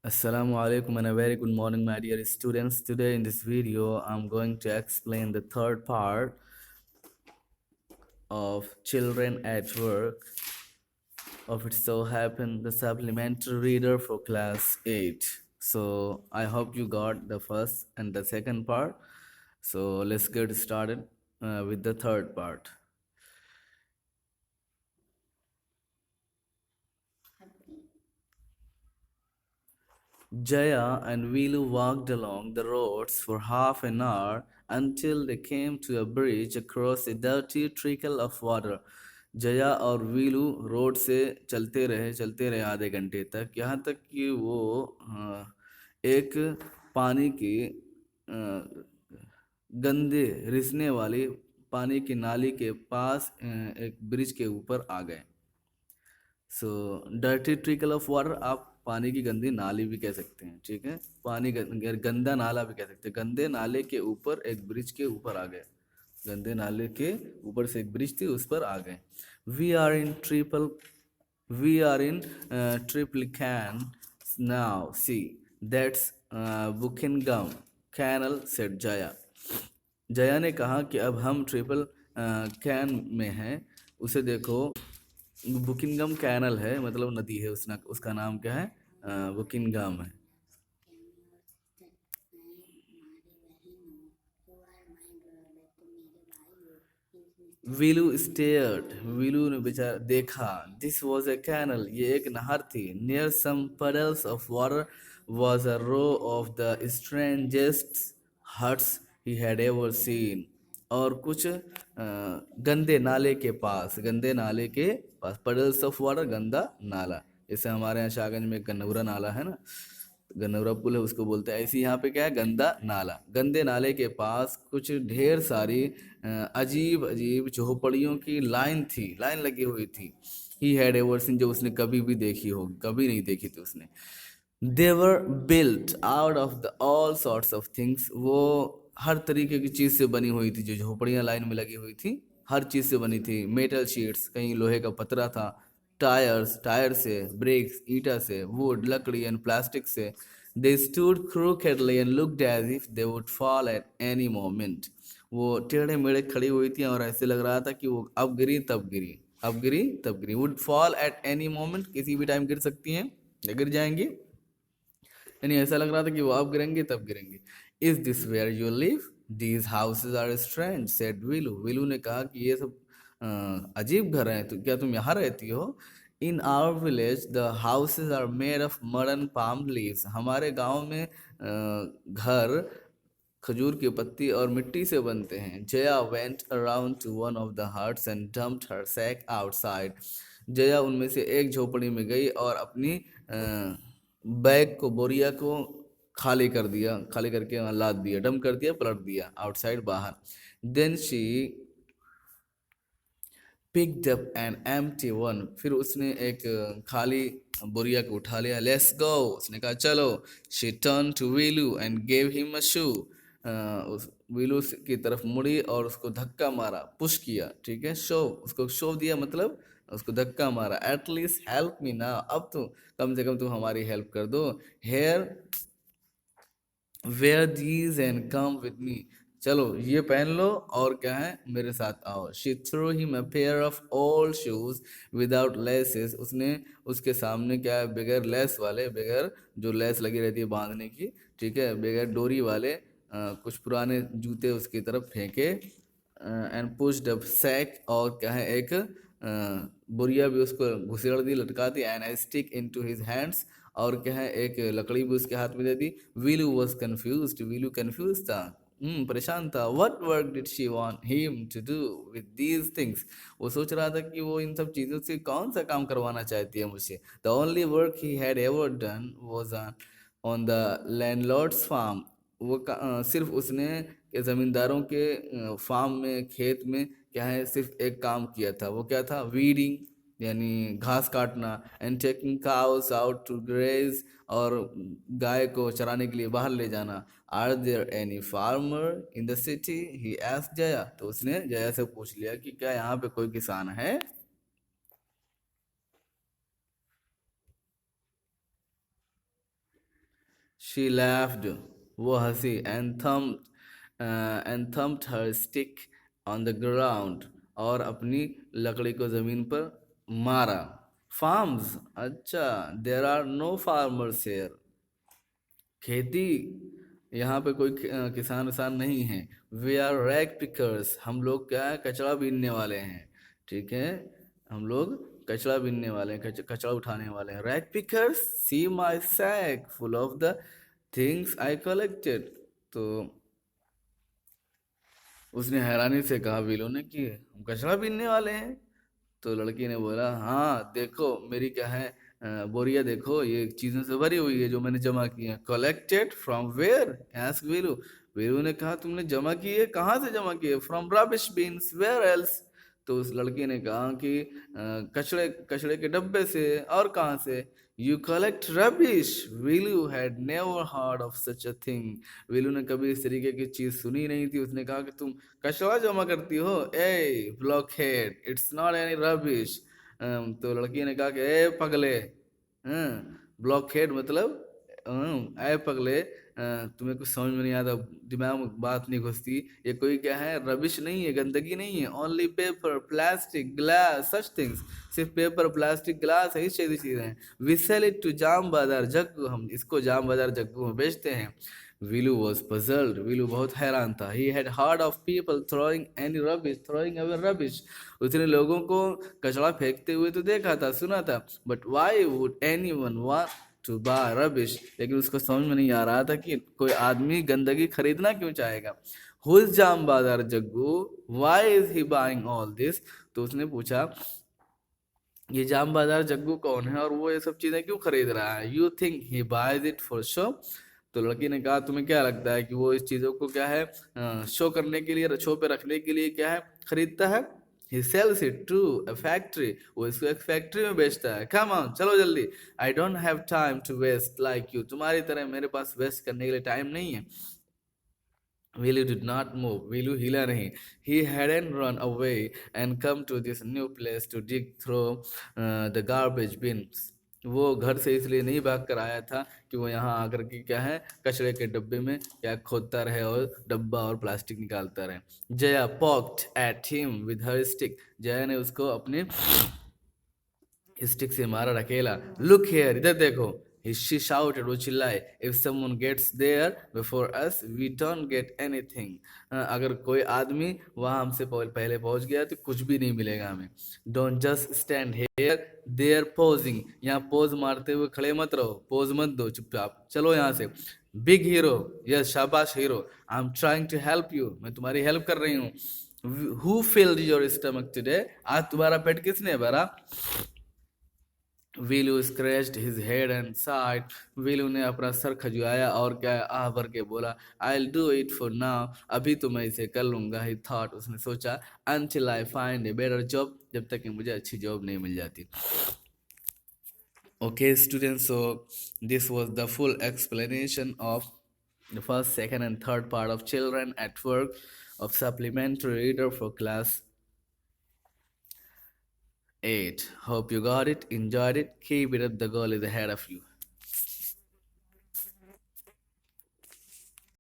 Assalamu alaikum and a very good morning, my dear students. Today in this video, I'm going to explain the third part of Children at Work of It So Happened, the supplementary reader for class 8. So I hope you got the first and the second part. So let's get started with the third part. Jaya and Vilu walked along the roads for half an hour until they came to a bridge across a dirty trickle of water. Jaya और वीलू road से चलते रहे आधे घंटे तक, यहाँ तक कि वो एक पानी की गंदे रिसने वाली पानी की नाली के पास एक ब्रिज के ऊपर आ गए। So dirty trickle of water आप पानी की गंदी नाली भी कह सकते हैं, ठीक है। पानी गंदा नाला भी कह सकते हैं। गंदे नाले के ऊपर एक ब्रिज के ऊपर आ गए, गंदे नाले के ऊपर से एक ब्रिज थी उस पर आ गए। We are in Triplicane now see that's Buckingham canal said Jaya. Jaya ने कहा कि अब हम ट्रिपल कैन में हैं, उसे देखो। बुकिंगम कैनल है, मतलब नदी है, उसका नाम क्या है? बुकिंगम है। वीलू स्टेयर्ड, वीलू ने बेचारा देखा। दिस वॉज ए कैनल, ये एक नहर थी। Near some puddles of water was a row of the strangest huts he had ever seen. और कुछ गंदे नाले के पास, puddles ऑफ वाटर, गंदा नाला। जैसे हमारे यहाँ शाहगंज में गन्नौरा नाला है ना, गन्नौरा पुल है, उसको बोलते हैं। ऐसे यहाँ पे क्या है? गंदा नाला। गंदे नाले के पास कुछ ढेर सारी अजीब अजीब झोपड़ियों की लाइन लगी हुई थी। ही हैड एवर सीन, जो उसने कभी भी देखी होगी, कभी नहीं देखी थी उसने। They were built out of the all sorts of things, वो हर तरीके की चीज से बनी हुई थी। जो झोपड़ियां लाइन में लगी हुई थी, हर चीज से बनी थी। मेटल शीट्स, कहीं लोहे का पतरा था। टायर से। ब्रेक्स, ईटा से। वुड, लकड़ी एंड प्लास्टिक से। They stood crookedly and looked as if they would fall at any moment. वो टेढ़े मेढ़े खड़ी हुई थी और ऐसे लग रहा था कि वो अब गिरी तब गिरी, अब गिरी तब गिरी। Would fall at any moment, किसी भी टाइम गिर सकती हैं या गिर जाएंगी। यानी ऐसा लग रहा था कि वो अब गिरेंगे तब गिरेंगे। Is this where you live? These houses are strange said Vilu. Vilu ने कहा कि ये सब अजीब घर हैं, तो क्या तुम यहाँ रहती हो? In our village the houses are made of mud and palm leaves, हमारे गांव में घर खजूर की पत्ती और मिट्टी से बनते हैं। Jaya went around to one of the huts and dumped her sack outside. Jaya उनमें से एक झोपड़ी में गई और अपनी बैग को, बोरिया को खाली कर दिया, खाली करके वहाँ लाद दिया, डंप कर दिया, पलट दिया आउटसाइड, बाहर। Then she picked up an empty one, फिर उसने एक खाली बोरिया को उठा लिया। लेट्स गो, उसने कहा चलो। She turn to Velu and gave him a shoe, उस वीलू की तरफ मुड़ी और उसको धक्का मारा, पुश किया, ठीक है। शो, उसको शो दिया, मतलब उसको धक्का मारा। एटलीस्ट हेल्प मी ना, अब तो कम से कम तुम हमारी हेल्प कर दो। Here wear these and come with me, चलो ये पहन लो और क्या है, मेरे साथ आओ। She threw him a pair of old shoes without laces, उसने उसके सामने क्या है, बगैर लेस वाले, बगैर जो लेस लगी रहती है बांधने की, ठीक है, बगैर डोरी वाले कुछ पुराने जूते उसकी तरफ फेंके। एंड पुश्ड अप सैक, और क्या है, एक बोरिया भी उसको घुसेड़ दी, लटका दी। And I stick into his hands, और क्या है, एक लकड़ी भी उसके हाथ में दे दी। Velu was confuse, Velu confuse था, परेशान था। What work did she want him to do with these things, वो सोच रहा था कि वो इन सब चीज़ों से कौन सा काम करवाना चाहती है मुझसे। The only work he had ever done was on the landlord's farm, वो सिर्फ उसने ज़मींदारों के फार्म में, खेत में क्या है, सिर्फ एक काम किया था। वो क्या था? वीडिंग, यानी घास काटना। And taking cows out to graze, और गाय को चराने के लिए बाहर ले जाना। Are there any farmer in the city, he asked Jaya, तो उसने जया से पूछ लिया कि क्या यहाँ पे कोई किसान है? She laughed. वो हंसी and thumped her stick on the ground और अपनी लकड़ी को जमीन पर मारा. Farms. अच्छा, there are no farmers here. खेती, यहाँ पे कोई किसान विसान नहीं है. वी आर रैग पिकर्स, हम लोग क्या है, कचरा बीनने वाले हैं. ठीक है, हम लोग कचरा बीनने वाले हैं, कचरा उठाने वाले हैं. Rag pickers, see my sack full of the things I collected. तो उसने हैरानी से कहा विलो ने कि हम कचरा बीनने वाले हैं. तो लड़की ने बोला, हाँ देखो मेरी क्या है, बोरिया देखो, ये चीज़ों से भरी हुई है जो मैंने जमा की है. Collected from where asked Viru. Viru ने कहा, तुमने जमा की है, कहाँ से जमा की है? From rubbish bins, where else. तो उस लड़की ने कहा कि कचड़े कचड़े के डब्बे से, और कहाँ से? You collect rubbish. Velu had never heard of such a thing. Velu ने कभी इस तरीके की चीज़ सुनी नहीं थी. उसने कहा कि तुम कचरा जमा करती हो? ए ब्लॉकहेड, इट्स नॉट एनी रबिश. तो लड़की ने कहा कि ए पगले, ब्लॉकहेड मतलब ए पगले, तुम्हें कुछ समझ में नहीं आता, दिमाग में बात नहीं घुसती. ये कोई क्या है, रबिश नहीं है, गंदगी नहीं है. Only paper, plastic, glass, such things. सिर्फ पेपर, प्लास्टिक, ग्लास है, इस चीज़ें हैं. वी सेल इट टू जाम बाजार जग्गू, हम इसको जाम बाजार जग्गू में बेचते हैं. Vilu was puzzled. Vilu बहुत हैरान था. He had heard of people throwing away rubbish. उसने लोगों को कचरा फेंकते हुए तो देखा था, सुना था. But why would anyone want to buy rubbish? लेकिन उसको समझ में नहीं आ रहा था कि कोई आदमी गंदगी खरीदना क्यों चाहेगा. Who is जाम बाजार Jaggu? Why is he buying all this? तो उसने पूछा, ये जाम बाजार जग्गू कौन है और वो ये सब चीज़ें क्यों खरीद रहा है? You think he boys it for show. तो लड़की ने कहा, तुम्हें क्या लगता है कि वो इस चीज़ों को क्या है, शो करने के लिए, शो पे रखने के लिए क्या है, खरीदता है? He sells it to a factory, वो इसको एक फैक्ट्री में बेचता है. कम ऑन, चलो जल्दी. I don't have time to waste like you, तुम्हारी तरह मेरे पास वेस्ट करने के लिए टाइम नहीं है. Willie did not move. Willie हिला नहीं. He hadn't run away and come to this new place to dig through the garbage bins. वो घर से इसलिए नहीं भाग कर आया था कि वो यहाँ आकर के क्या है, कचरे के डब्बे में क्या खोदता रहे और डब्बा और प्लास्टिक निकालता रहे. Jaya poked at him with her stick. Jaya ने उसको अपने स्टिक से मारा अकेला. लुक हियर, इधर देखो. She shouted, वो चिल्लाए. If someone gets there before us, we don't get anything. अगर कोई आदमी वहाँ हमसे पहले पहुँच गया तो कुछ भी नहीं मिलेगा हमें. Don't just stand here, there posing. यहाँ पोज मारते हुए खड़े मत रहो, पोज मत दो, चुपचाप चलो यहाँ से. बिग हीरो, यस शाबाश hero. I am trying to help you, मैं तुम्हारी हेल्प कर रही हूँ. Who filled your stomach today? आज तुम्हारा पेट किसने भरा? Velu scratched his head and sighed. Velu ने अपना सर खजुआया और क्या आह भर के बोला, I will do it for now. अभी तो मैं इसे कर लूंगा. ही थॉट, उसने सोचा, until I find a better job, जब तक कि मुझे अच्छी जॉब नहीं मिल जाती. Okay students, so this was the full explanation of the first, second and third part of Children at Work of supplementary reader for class 8. Hope you got it, enjoyed it. Keep it up, the goal is ahead of you.